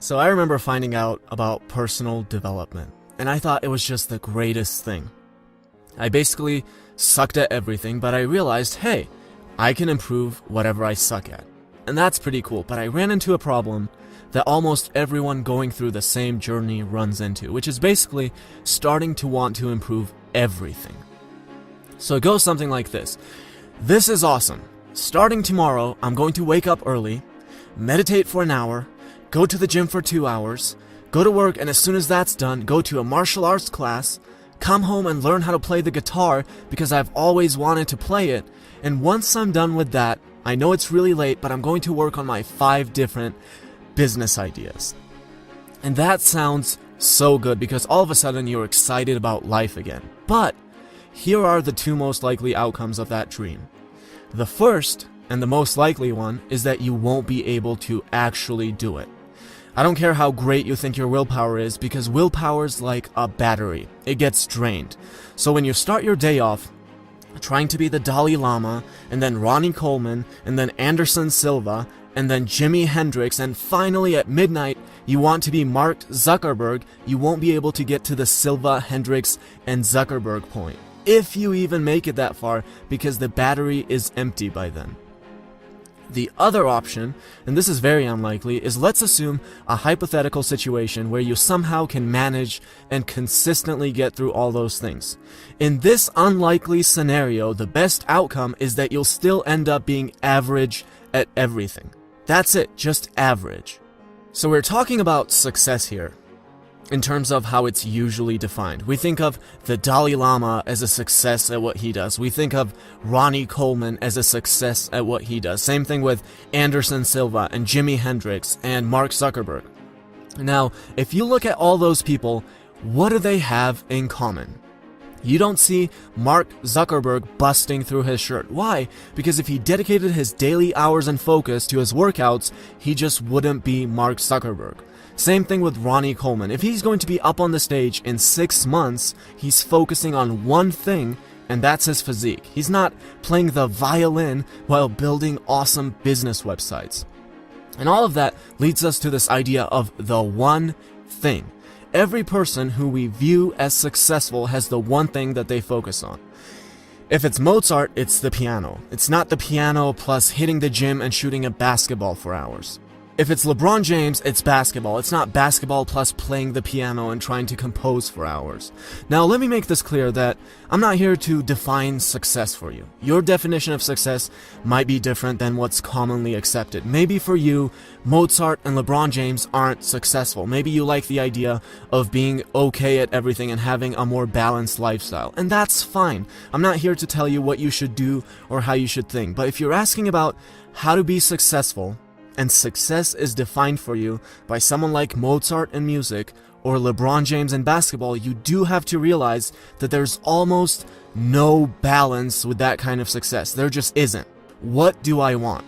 So I remember finding out about personal development, and I thought it was just the greatest thing. I basically sucked at everything, but I realized, hey, I can improve whatever I suck at. And that's pretty cool, but I ran into a problem that almost everyone going through the same journey runs into, which is basically starting to want to improve everything. So it goes something like this. This is awesome. Starting tomorrow, I'm going to wake up early, meditate for an hour, go to the gym for 2 hours, go to work, and as soon as that's done, go to a martial arts class, come home and learn how to play the guitar because I've always wanted to play it, and once I'm done with that, I know it's really late, but I'm going to work on my 5 different business ideas. And that sounds so good because all of a sudden you're excited about life again. But here are the 2 most likely outcomes of that dream. The first, and the most likely one, is that you won't be able to actually do it. I don't care how great you think your willpower is, because willpower's like a battery. It gets drained. So when you start your day off trying to be the Dalai Lama, and then Ronnie Coleman, and then Anderson Silva, and then Jimi Hendrix, and finally at midnight you want to be Mark Zuckerberg, you won't be able to get to the Silva, Hendrix, and Zuckerberg point. If you even make it that far, because the battery is empty by then. The other option, and this is very unlikely, is let's assume a hypothetical situation where you somehow can manage and consistently get through all those things. In this unlikely scenario, the best outcome is that you'll still end up being average at everything. That's it, just average. So we're talking about success here in terms of how it's usually defined. We think of the Dalai Lama as a success at what he does. We think of Ronnie Coleman as a success at what he does. Same thing with Anderson Silva and Jimi Hendrix and Mark Zuckerberg. Now, if you look at all those people, what do they have in common? You don't see Mark Zuckerberg busting through his shirt. Why? Because if he dedicated his daily hours and focus to his workouts, he just wouldn't be Mark Zuckerberg. Same thing with Ronnie Coleman. If he's going to be up on the stage in 6 months, he's focusing on one thing, and that's his physique. He's not playing the violin while building awesome business websites. And all of that leads us to this idea of the one thing. Every person who we view as successful has the one thing that they focus on. If it's Mozart, it's the piano. It's not the piano plus hitting the gym and shooting a basketball for hours. If it's LeBron James, it's basketball. It's not basketball plus playing the piano and trying to compose for hours. Now, let me make this clear that I'm not here to define success for you. Your definition of success might be different than what's commonly accepted. Maybe for you, Mozart and LeBron James aren't successful. Maybe you like the idea of being okay at everything and having a more balanced lifestyle. And that's fine. I'm not here to tell you what you should do or how you should think. But if you're asking about how to be successful, and success is defined for you by someone like Mozart in music or LeBron James in basketball, you do have to realize that there's almost no balance with that kind of success. There just isn't. What do I want?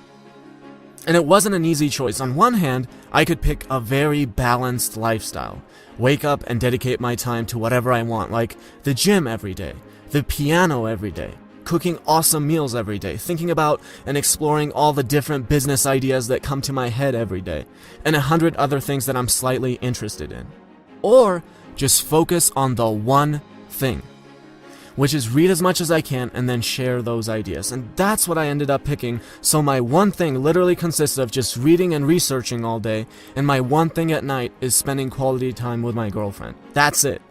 And it wasn't an easy choice. On one hand, I could pick a very balanced lifestyle. Wake up and dedicate my time to whatever I want, like the gym every day, the piano every day, cooking awesome meals every day, thinking about and exploring all the different business ideas that come to my head every day, and 100 other things that I'm slightly interested in. Or just focus on the one thing, which is read as much as I can and then share those ideas. And that's what I ended up picking. So my one thing literally consists of just reading and researching all day, and my one thing at night is spending quality time with my girlfriend. That's it.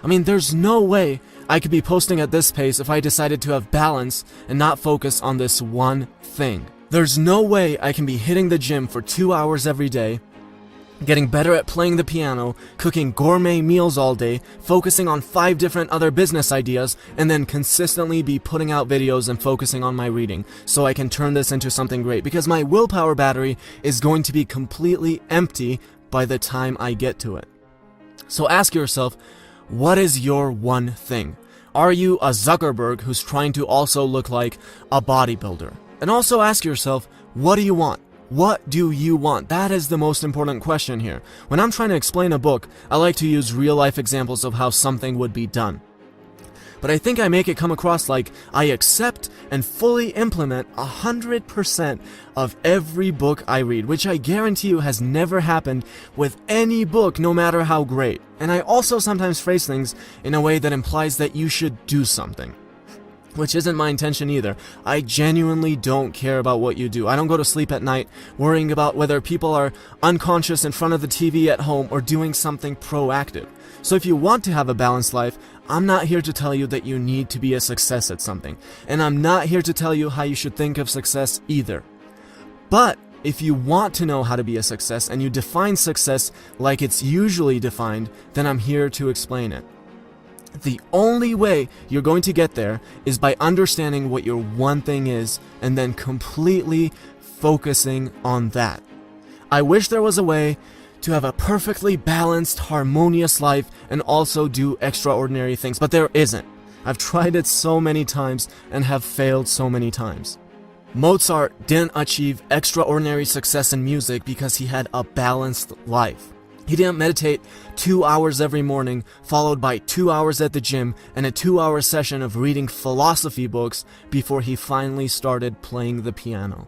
I mean, there's no way I could be posting at this pace if I decided to have balance and not focus on this one thing. There's no way I can be hitting the gym for 2 hours every day, getting better at playing the piano, cooking gourmet meals all day, focusing on 5 different other business ideas, and then consistently be putting out videos and focusing on my reading so I can turn this into something great, because my willpower battery is going to be completely empty by the time I get to it. So ask yourself, what is your one thing? Are you a Zuckerberg who's trying to also look like a bodybuilder? And also ask yourself, what do you want? What do you want? That is the most important question here. When I'm trying to explain a book, I like to use real-life examples of how something would be done. but I think I make it come across like I accept and fully implement 100% of every book I read, which I guarantee you has never happened with any book, no matter how great. And I also sometimes phrase things in a way that implies that you should do something, which isn't my intention either. I genuinely don't care about what you do. I don't go to sleep at night worrying about whether people are unconscious in front of the TV at home or doing something proactive. So if you want to have a balanced life, I'm not here to tell you that you need to be a success at something. And I'm not here to tell you how you should think of success either. But if you want to know how to be a success and you define success like it's usually defined, then I'm here to explain it. The only way you're going to get there is by understanding what your one thing is and then completely focusing on that. I wish there was a way to have a perfectly balanced, harmonious life and also do extraordinary things, but there isn't. I've tried it so many times and have failed so many times. Mozart didn't achieve extraordinary success in music because he had a balanced life. He didn't meditate 2 hours every morning, followed by 2 hours at the gym and a 2-hour session of reading philosophy books before he finally started playing the piano.